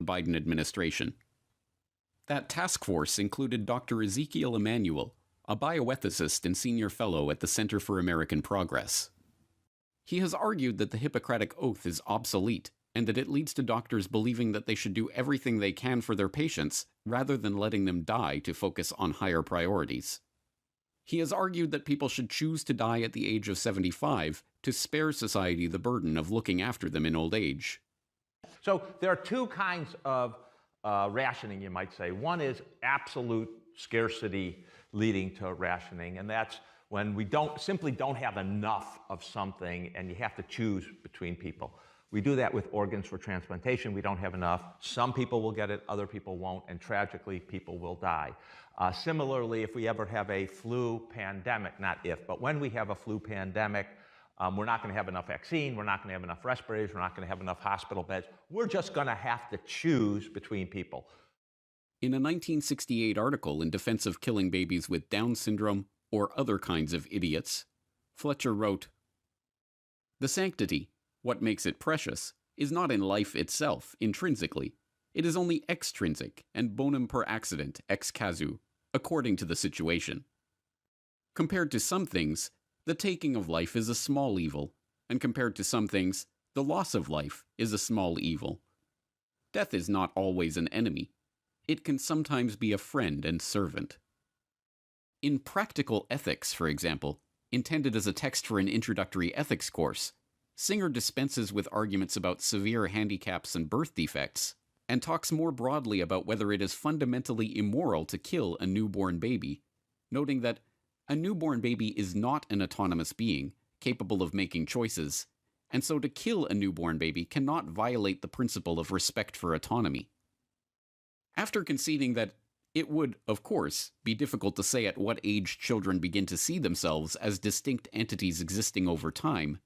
Biden administration. That task force included Dr. Ezekiel Emanuel, a bioethicist and senior fellow at the Center for American Progress. He has argued that the Hippocratic Oath is obsolete, and that it leads to doctors believing that they should do everything they can for their patients, rather than letting them die to focus on higher priorities. He has argued that people should choose to die at the age of 75 to spare society the burden of looking after them in old age. So there are two kinds of rationing, you might say. One is absolute scarcity leading to rationing, and that's when we simply don't have enough of something and you have to choose between people. We do that with organs for transplantation. We don't have enough. Some people will get it, other people won't, and tragically, people will die. Similarly, if we ever have a flu pandemic, not if, but when we have a flu pandemic, we're not going to have enough vaccine, we're not going to have enough respirators, we're not going to have enough hospital beds. We're just going to have to choose between people. In a 1968 article in defense of killing babies with Down syndrome or other kinds of idiots, Fletcher wrote, "The sanctity, what makes it precious, is not in life itself, intrinsically. It is only extrinsic and bonum per accident, ex casu, according to the situation. Compared to some things, the taking of life is a small evil, and compared to some things, the loss of life is a small evil. Death is not always an enemy. It can sometimes be a friend and servant." In Practical Ethics, for example, intended as a text for an introductory ethics course, Singer dispenses with arguments about severe handicaps and birth defects, and talks more broadly about whether it is fundamentally immoral to kill a newborn baby, noting that a newborn baby is not an autonomous being, capable of making choices, and so to kill a newborn baby cannot violate the principle of respect for autonomy. After conceding that it would, of course, be difficult to say at what age children begin to see themselves as distinct entities existing over time,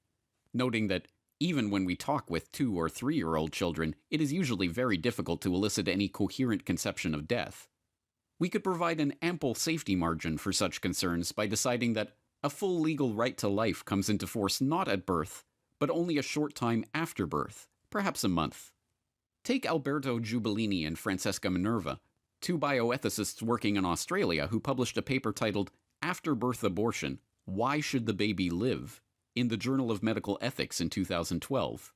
noting that even when we talk with 2- or 3-year-old children, it is usually very difficult to elicit any coherent conception of death, we could provide an ample safety margin for such concerns by deciding that a full legal right to life comes into force not at birth, but only a short time after birth, perhaps a month. Take Alberto Giubellini and Francesca Minerva, two bioethicists working in Australia who published a paper titled After Birth Abortion, Why Should the Baby Live? In the Journal of Medical Ethics in 2012.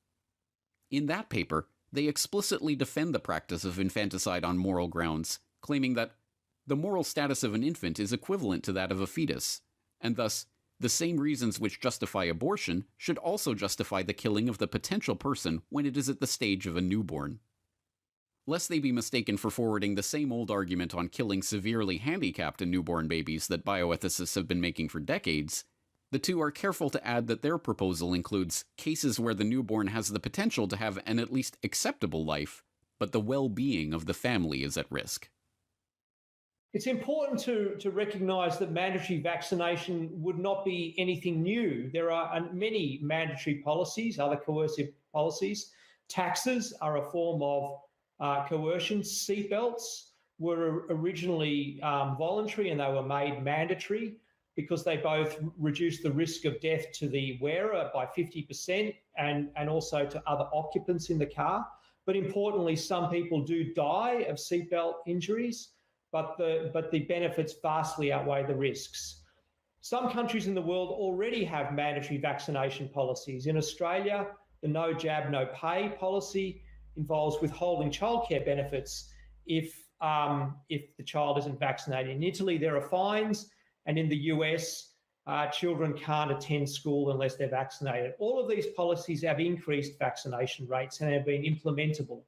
In that paper, they explicitly defend the practice of infanticide on moral grounds, claiming that the moral status of an infant is equivalent to that of a fetus, and thus, the same reasons which justify abortion should also justify the killing of the potential person when it is at the stage of a newborn. Lest they be mistaken for forwarding the same old argument on killing severely handicapped and newborn babies that bioethicists have been making for decades, the two are careful to add that their proposal includes cases where the newborn has the potential to have an at least acceptable life, but the well-being of the family is at risk. It's important to recognise that mandatory vaccination would not be anything new. There are many mandatory policies, other coercive policies. Taxes are a form of coercion. Seatbelts were originally voluntary and they were made mandatory because they both reduce the risk of death to the wearer by 50% and also to other occupants in the car. But importantly, some people do die of seatbelt injuries, but the benefits vastly outweigh the risks. Some countries in the world already have mandatory vaccination policies. In Australia, the no jab, no pay policy involves withholding childcare benefits if the child isn't vaccinated. In Italy, there are fines, and in the US, children can't attend school unless they're vaccinated. All of these policies have increased vaccination rates and have been implementable.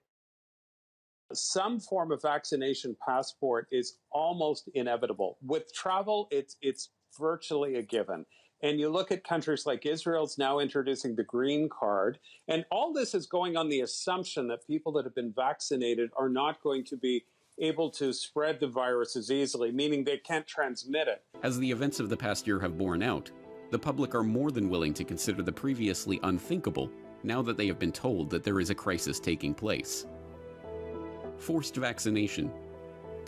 Some form of vaccination passport is almost inevitable. With travel, it's virtually a given. And you look at countries like Israel's now introducing the green card, and all this is going on the assumption that people that have been vaccinated are not going to be able to spread the virus as easily, meaning they can't transmit it. As the events of the past year have borne out, the public are more than willing to consider the previously unthinkable now that they have been told that there is a crisis taking place. Forced vaccination,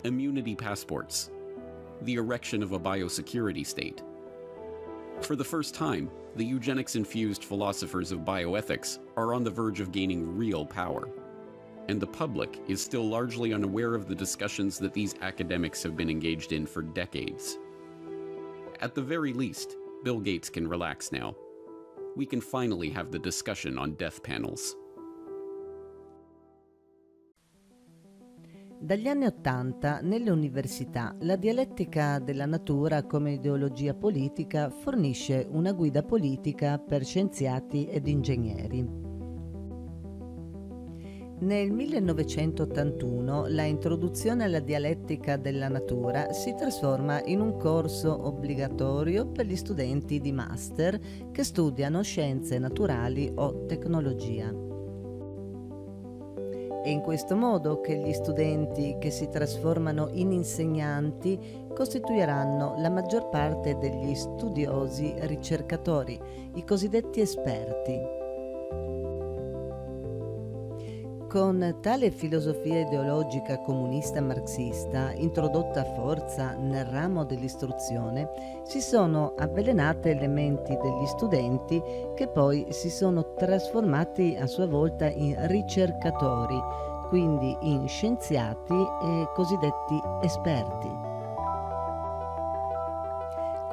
immunity passports, the erection of a biosecurity state. For the first time, the eugenics-infused philosophers of bioethics are on the verge of gaining real power. and the public is still largely unaware of the discussions that these academics have been engaged in for decades. At the very least, Bill Gates can relax now. We can finally have the discussion on death panels. Dagli anni '80 nelle università la dialettica della natura come ideologia politica fornisce una guida politica per scienziati ed ingegneri. Nel 1981 la introduzione alla dialettica della natura si trasforma in un corso obbligatorio per gli studenti di master che studiano scienze naturali o tecnologia. È in questo modo che gli studenti che si trasformano in insegnanti costituiranno la maggior parte degli studiosi ricercatori, i cosiddetti esperti. Con tale filosofia ideologica comunista marxista, introdotta a forza nel ramo dell'istruzione, si sono avvelenate le menti degli studenti che poi si sono trasformati a sua volta in ricercatori, quindi in scienziati e cosiddetti esperti.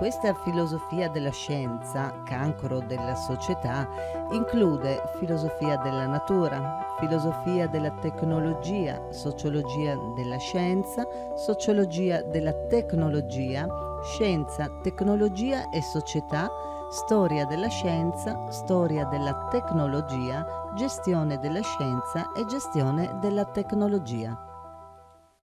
Questa filosofia della scienza, cancro della società, include filosofia della natura, filosofia della tecnologia, sociologia della scienza, sociologia della tecnologia, scienza, tecnologia e società, storia della scienza, storia della tecnologia, gestione della scienza e gestione della tecnologia.